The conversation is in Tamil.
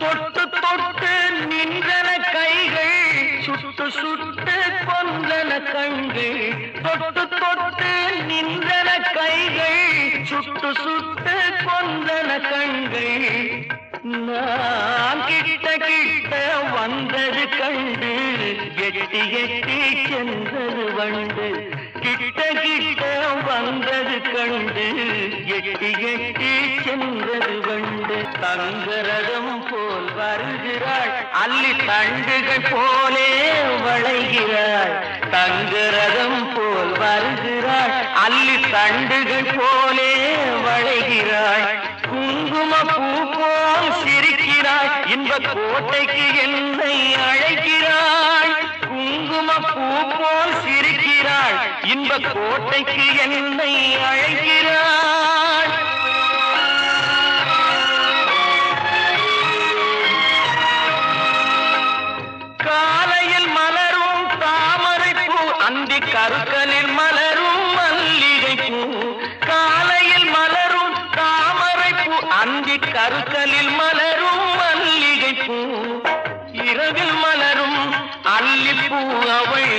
தொட்டு தொட்டு நின்றன கைகள் சுட்டு சுட்டு கொன்றன கண்கள் தொட்டு தொட்டு நின்றன கைகள் சுட்டு சுட்டு கொன்றன கண்கள் நான் கிட்ட கிட்ட வந்தது கண்டு எட்டி எட்டி சென்றது வண்டு கிட்ட கிட்ட வந்தது கண்டு எட்டி எட்டி சென்றது வண்டு தங்கரதம் போல் வருகிறாள் அள்ளி தண்டுகள் போலே வளைகிறாள் தங்கரதம் போல் வருகிறாள் அள்ளி தண்டுகள் போலே வளைகிறாள் குங்கும பூ போல் சிரிக்கிறாள் இன்ப கோட்டைக்கு என்னை அழைக்கிறாள் குங்கும பூ போல் சிரிக்கிறாள் இன்ப கோட்டைக்கு என்னை அழைக்கிறாள் காலையில் மலரும் தாமரை பூ அந்தி கருக்கலில் மலரும் மல்லிகை பூ காலையில் மலரும் தாமரை பூ அந்தி கருக்கலில் மலரும் மல்லிகை பூ இரவில் மலரும் அல்லிப்பூ அவள்